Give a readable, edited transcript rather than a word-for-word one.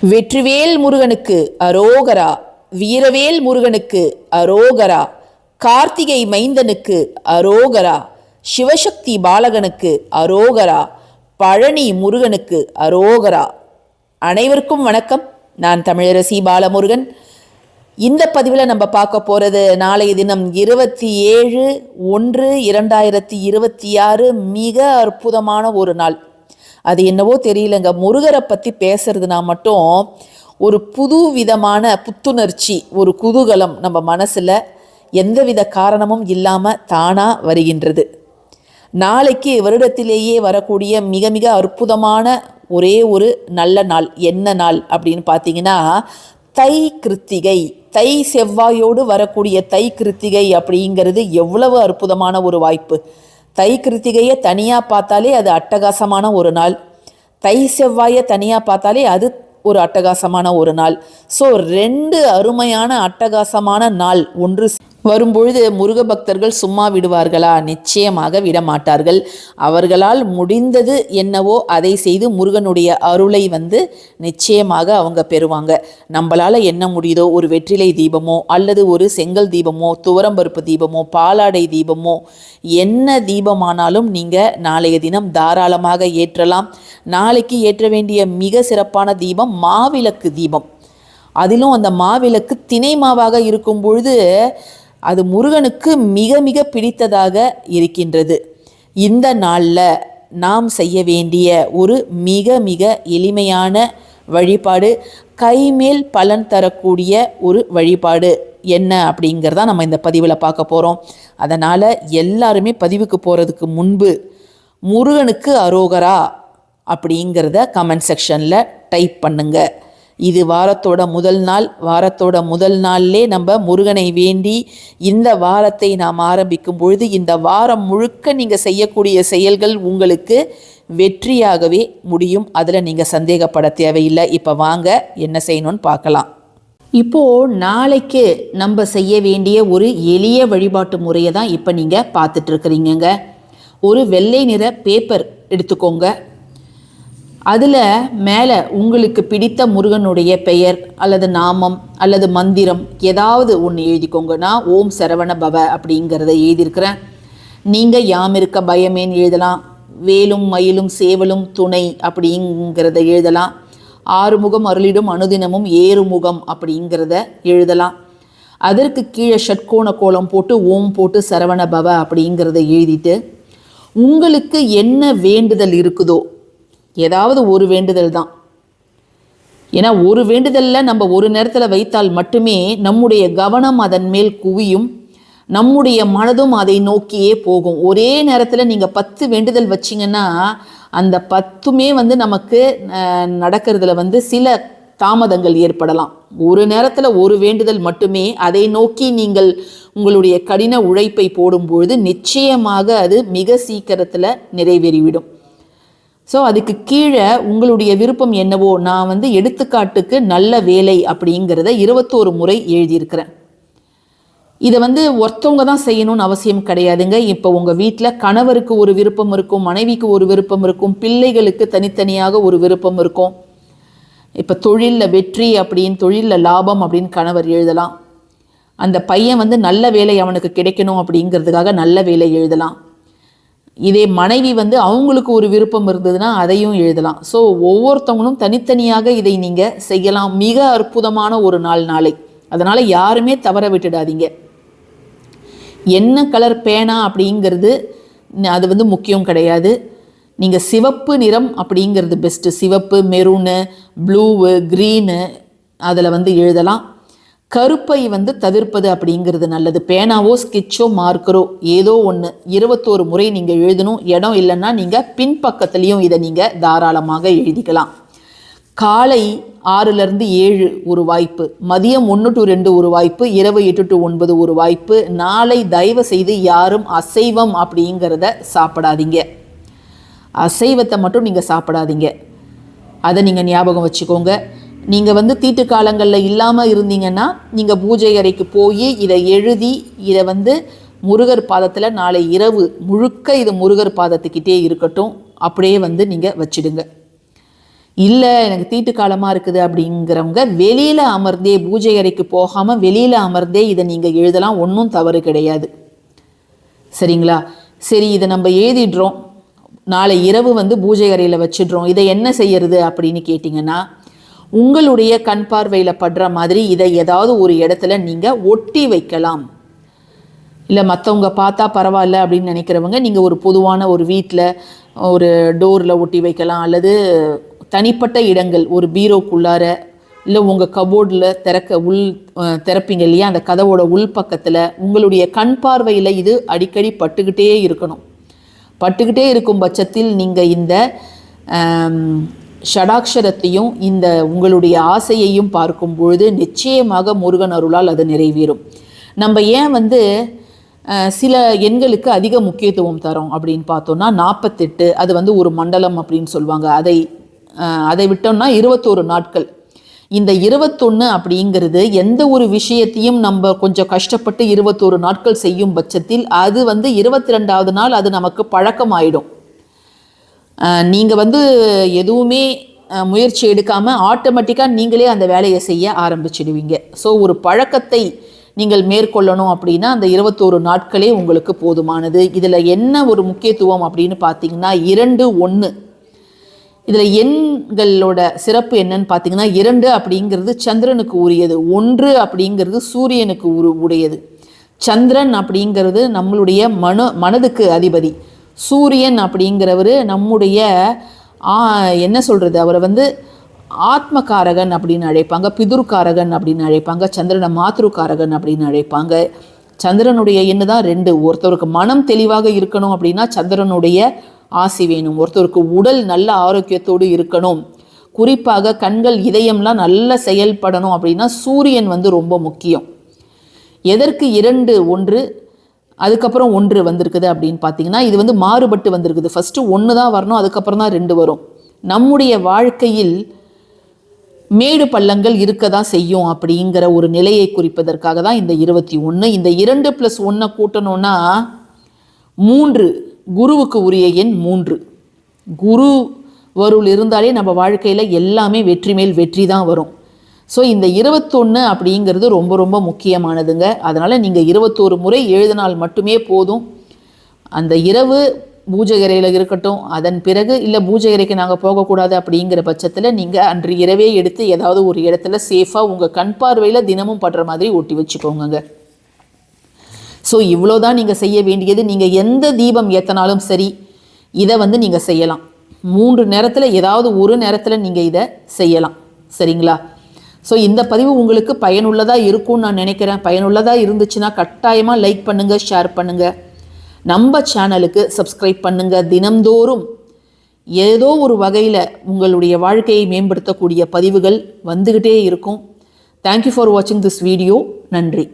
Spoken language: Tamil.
வெற்றிவேல் முருகனுக்கு அரோகரா, வீரவேல் முருகனுக்கு அரோகரா, கார்த்திகை மைந்தனுக்கு அரோகரா, சிவசக்தி பாலகனுக்கு அரோகரா, பழனி முருகனுக்கு அரோகரா. அனைவருக்கும் வணக்கம். நான் தமிழரசி பாலமுருகன். இந்த பதிவில் நம்ம பார்க்க போகிறது நாளைய தினம் 27/1/2026 மிக அற்புதமான ஒரு நாள். அது என்னவோ தெரியலங்க, முருகரை பற்றி பேசுறதுனா மட்டும் ஒரு புது விதமான புத்துணர்ச்சி, ஒரு குதூகலம் நம்ம மனசில் எந்தவித காரணமும் இல்லாமல் தானாக வருகின்றது. நாளைக்கு வருடத்திலேயே வரக்கூடிய மிக மிக அற்புதமான ஒரே ஒரு நல்ல நாள். என்ன நாள் அப்படின்னு பார்த்தீங்கன்னா தை கிருத்திகை. தை செவ்வாயோடு வரக்கூடிய தை கிருத்திகை அப்படிங்கிறது எவ்வளவு அற்புதமான ஒரு வாய்ப்பு. தை கிருத்திகையை தனியாக பார்த்தாலே அது அட்டகாசமான ஒரு நாள். தை செவ்வாயை தனியாக பார்த்தாலே அது ஒரு அட்டகாசமான ஒரு நாள். ஸோ 2 அருமையான அட்டகாசமான நாள் ஒன்று வரும்பொழுது முருக பக்தர்கள் சும்மா விடுவார்களா? நிச்சயமாக விடமாட்டார்கள். அவர்களால் முடிந்தது என்னவோ அதை செய்து முருகனுடைய அருளை நிச்சயமாக அவங்க பெறுவாங்க. நம்மளால் என்ன முடியுதோ, ஒரு வெற்றிலை தீபமோ அல்லது ஒரு செங்கல் தீபமோ துவரம்பருப்பு தீபமோ பாலாடை தீபமோ என்ன தீபமானாலும் நீங்கள் நாளைய தினம் தாராளமாக ஏற்றலாம். நாளைக்கு ஏற்ற வேண்டிய மிக சிறப்பான தீபம் மாவிளக்கு தீபம். அதிலும் அந்த மாவிளக்கு தினை மாவாக இருக்கும் பொழுது அது முருகனுக்கு மிக மிக பிடித்ததாக இருக்கின்றது. இந்த நாளில் நாம் செய்ய வேண்டிய ஒரு மிக மிக எளிமையான வழிபாடு, கைமேல் பலன் தரக்கூடிய ஒரு வழிபாடு என்ன அப்படிங்கிறதா நம்ம இந்த பதிவில் பார்க்க போகிறோம். அதனால் எல்லாருமே பதிவுக்கு போகிறதுக்கு முன்பு முருகனுக்கு அரோகரா அப்படிங்கிறத கமெண்ட் செக்ஷனில் டைப் பண்ணுங்க. இது வாரத்தோட முதல் நாள். வாரத்தோட முதல் நாள்லே நம்ம முருகனை வேண்டி இந்த வாரத்தை நாம் ஆரம்பிக்கும் பொழுது இந்த வாரம் முழுக்க நீங்கள் செய்யக்கூடிய செயல்கள் உங்களுக்கு வெற்றியாகவே முடியும். அதில் நீங்கள் சந்தேகப்பட தேவையில்லை. இப்போ வாங்க என்ன செய்யணும்னு பார்க்கலாம். இப்போது நாளைக்கு நம்ம செய்ய வேண்டிய ஒரு எளிய வழிபாட்டு முறையை தான் இப்போ நீங்கள் பார்த்துட்ருக்குறீங்க. ஒரு வெள்ளை நிற பேப்பர் எடுத்துக்கோங்க. அதில் மேலே உங்களுக்கு பிடித்த முருகனுடைய பெயர் அல்லது நாமம் அல்லது மந்திரம் ஏதாவது ஒன்று எழுதிக்கோங்க. நான் ஓம் சரவண பவ அப்படிங்கிறத எழுதியிருக்கிறேன். நீங்கள் யாம் இருக்க பயமேன்னு எழுதலாம். வேலும் மயிலும் சேவலும் துணை அப்படிங்கிறத எழுதலாம். ஆறுமுகம் அருளிடும் அனுதினமும் ஏறுமுகம் அப்படிங்கிறத எழுதலாம். அதற்கு கீழே ஷட்கோண கோலம் போட்டு ஓம் போட்டு சரவண பவ அப்படிங்கிறத எழுதிட்டு உங்களுக்கு என்ன வேண்டுதல் இருக்குதோ, ஏதாவது ஒரு வேண்டுதல் தான். ஏன்னா ஒரு வேண்டுதலில் நம்ம ஒரு நேரத்தில் வைத்தால் மட்டுமே நம்முடைய கவனம் அதன் மேல் குவியும், நம்முடைய மனதும் அதை நோக்கியே போகும். ஒரே நேரத்தில் நீங்கள் 10 வேண்டுதல் வச்சிங்கன்னா அந்த 10மே நமக்கு நடக்கிறதுல சில தாமதங்கள் ஏற்படலாம். ஒரு நேரத்தில் ஒரு வேண்டுதல் மட்டுமே அதை நோக்கி நீங்கள் உங்களுடைய கடின உழைப்பை போடும்பொழுது நிச்சயமாக அது மிக சீக்கிரத்தில் நிறைவேறிவிடும். ஸோ அதுக்கு கீழே உங்களுடைய விருப்பம் என்னவோ, நான் எடுத்துக்காட்டுக்கு நல்ல வேலை அப்படிங்கிறத 21 முறை எழுதியிருக்கிறேன். இதை ஒருத்தவங்க தான் செய்யணும்னு அவசியம் கிடையாதுங்க. இப்போ உங்கள் வீட்டில் கணவருக்கு ஒரு விருப்பம் இருக்கும், மனைவிக்கு ஒரு விருப்பம் இருக்கும், பிள்ளைகளுக்கு தனித்தனியாக ஒரு விருப்பம் இருக்கும். இப்போ தொழிலில் வெற்றி அப்படின்னு, தொழிலில் லாபம் அப்படின்னு கணவர் எழுதலாம். அந்த பையன் நல்ல வேலை அவனுக்கு கிடைக்கணும் அப்படிங்கிறதுக்காக நல்ல வேலை எழுதலாம். இதே மனைவி அவங்களுக்கு ஒரு விருப்பம் இருந்ததுன்னா அதையும் எழுதலாம். ஸோ ஒவ்வொருத்தவங்களும் தனித்தனியாக இதை நீங்கள் செய்யலாம். மிக அற்புதமான ஒரு நாள் நாளை. அதனால் யாருமே தவற விட்டுடாதீங்க. என்ன கலர் பேனா அப்படிங்கிறது அது முக்கியம் கிடையாது. நீங்கள் சிவப்பு நிறம் அப்படிங்கிறது பெஸ்ட்டு. சிவப்பு, மெரூனு, ப்ளூவு, க்ரீனு அதில் எழுதலாம். கருப்பை தவிர்ப்பது அப்படிங்கிறது நல்லது. பேனாவோ ஸ்கெட்சோ மார்க்கரோ ஏதோ ஒன்று 21 முறை நீங்கள் எழுதணும். இடம் இல்லைன்னா நீங்கள் பின்பக்கத்துலேயும் இதை நீங்கள் தாராளமாக எழுதிக்கலாம். காலை 6லேருந்து 7 ஒரு வாய்ப்பு, மதியம் 1 to 2 ஒரு வாய்ப்பு, இரவு 8 to 9 ஒரு வாய்ப்பு. நாளை தயவு செய்து யாரும் அசைவம் அப்படிங்கிறத சாப்பிடாதீங்க. அசைவத்தை மட்டும் நீங்கள் சாப்பிடாதீங்க. அதை நீங்கள் ஞாபகம் வச்சுக்கோங்க. நீங்கள் தீட்டு காலங்களில் இல்லாமல் இருந்தீங்கன்னா நீங்கள் பூஜை அறைக்கு போய் இதை எழுதி இதை முருகர் பாதத்தில் நாளை இரவு முழுக்க இது முருகர் பாதத்துக்கிட்டே இருக்கட்டும். அப்படியே நீங்கள் வச்சிடுங்க. இல்லை எனக்கு தீட்டு காலமாக இருக்குது அப்படிங்கிறவங்க வெளியில் அமர்ந்தே, பூஜை அறைக்கு போகாமல் வெளியில் அமர்ந்தே இதை நீங்கள் எழுதலாம், ஒன்றும் தவறு கிடையாது. சரிங்களா? சரி, இதை நம்ம எழுதிடுறோம், நாளை இரவு பூஜை அறையில் வச்சிடுறோம். இதை என்ன செய்யறது அப்படின்னு கேட்டிங்கன்னா, உங்களுடைய கண் பார்வையில் படுற மாதிரி இதை ஏதாவது ஒரு இடத்துல நீங்கள் ஒட்டி வைக்கலாம். இல்லை மற்றவங்க பார்த்தா பரவாயில்ல அப்படின்னு நினைக்கிறவங்க நீங்கள் ஒரு பொதுவான ஒரு வீட்டில் ஒரு டோரில் ஒட்டி வைக்கலாம், அல்லது தனிப்பட்ட இடங்கள் ஒரு பீரோக்குள்ளார, இல்லை உங்கள் கபோர்டில் திறப்பீங்க இல்லையா, அந்த கதவோட உள் பக்கத்தில் உங்களுடைய கண் பார்வையில் இது அடிக்கடி பட்டுக்கிட்டே இருக்கணும். பட்டுக்கிட்டே இருக்கும் பட்சத்தில் நீங்கள் இந்த ஷடாக்ஷரத்தையும் இந்த உங்களுடைய ஆசையையும் பார்க்கும் பொழுது நிச்சயமாக முருகன் அருளால் அது நிறைவேறும். நம்ம ஏன் சில எண்களுக்கு அதிக முக்கியத்துவம் தரோம் அப்படின்னு பார்த்தோம்னா, 48 அது ஒரு மண்டலம் அப்படின்னு சொல்லுவாங்க. அதை விட்டோம்னா 21 நாட்கள். இந்த 21 அப்படிங்கிறது எந்த ஒரு விஷயத்தையும் நம்ம கொஞ்சம் கஷ்டப்பட்டு 21 நாட்கள் செய்யும் பட்சத்தில் அது 22வது நாள் அது நமக்கு பழக்கமாயிடும். நீங்கள் எதுவுமே முயற்சி எடுக்காமல் ஆட்டோமேட்டிக்காக நீங்களே அந்த வேலையை செய்ய ஆரம்பிச்சிடுவீங்க. ஸோ ஒரு பழக்கத்தை நீங்கள் மேற்கொள்ளணும் அப்படின்னா அந்த 21 நாட்களே உங்களுக்கு போதுமானது. இதில் என்ன ஒரு முக்கியத்துவம் அப்படின்னு பார்த்தீங்கன்னா, 2, 1 இதில் எண்களோட சிறப்பு என்னன்னு பார்த்தீங்கன்னா, 2 அப்படிங்கிறது சந்திரனுக்கு உரியது, 1 அப்படிங்கிறது சூரியனுக்கு உடையது. சந்திரன் அப்படிங்கிறது நம்மளுடைய மனதுக்கு அதிபதி. சூரியன் அப்படிங்கிறவர் நம்முடைய என்ன சொல்கிறது, அவரை ஆத்மகாரகன் அப்படின்னு அழைப்பாங்க, பிதுர்காரகன் அப்படின்னு அழைப்பாங்க, சந்திரனை மாத்ருகாரகன் அப்படின்னு அழைப்பாங்க. சந்திரனுடைய எண்ணு தான் 2. ஒருத்தருக்கு மனம் தெளிவாக இருக்கணும் அப்படின்னா சந்திரனுடைய ஆசி வேணும். ஒருத்தருக்கு உடல் நல்ல ஆரோக்கியத்தோடு இருக்கணும், குறிப்பாக கண்கள் இதயம்லாம் நல்லா செயல்படணும் அப்படின்னா சூரியன் ரொம்ப முக்கியம். எதற்கு 2, 1 அதுக்கப்புறம் 1 வந்திருக்குது அப்படின்னு பார்த்தீங்கன்னா, இது மாறுபட்டு வந்திருக்குது. ஃபஸ்ட்டு 1 தான் வரணும், அதுக்கப்புறம் தான் 2 வரும். நம்முடைய வாழ்க்கையில் மேடு பள்ளங்கள் இருக்க தான் செய்யும் அப்படிங்கிற ஒரு நிலையை குறிப்பதற்காக தான் இந்த 21. இந்த 2 + 1 கூட்டணும்னா 3, குருவுக்கு உரிய எண் 3. குரு வருள் இருந்தாலே நம்ம வாழ்க்கையில் எல்லாமே வெற்றி மேல் வெற்றி தான் வரும். ஸோ இந்த 21 அப்படிங்கிறது ரொம்ப ரொம்ப முக்கியமானதுங்க. அதனால் நீங்கள் 21 முறை எழுதினால் மட்டுமே போதும். அந்த இரவு பூஜை அறையில் இருக்கட்டும், அதன் பிறகு இல்லை பூஜை அறைக்கு நாங்கள் போகக்கூடாது அப்படிங்கிற பட்சத்தில் நீங்கள் அன்று இரவே எடுத்து ஏதாவது ஒரு இடத்துல சேஃபாக உங்கள் கண் பார்வையில் தினமும் படுற மாதிரி ஒட்டி வச்சுக்கோங்க. ஸோ இவ்வளோதான் நீங்கள் செய்ய வேண்டியது. நீங்கள் எந்த தீபம் ஏற்றினாலும் சரி இதை நீங்கள் செய்யலாம். 3 நேரத்தில் ஏதாவது ஒரு நேரத்தில் நீங்கள் இதை செய்யலாம். சரிங்களா? ஸோ இந்த பதிவு உங்களுக்கு பயனுள்ளதாக இருக்கும்னு நான் நினைக்கிறேன். பயனுள்ளதாக இருந்துச்சுன்னா கட்டாயமாக லைக் பண்ணுங்கள், ஷேர் பண்ணுங்கள், நம்ம சேனலுக்கு சப்ஸ்கிரைப் பண்ணுங்கள். தினம்தோறும் ஏதோ ஒரு வகையில் உங்களுடைய வாழ்க்கையை மேம்படுத்தக்கூடிய பதிவுகள் வந்துக்கிட்டே இருக்கும். தேங்க்யூ ஃபார் வாட்சிங் திஸ் வீடியோ. நன்றி.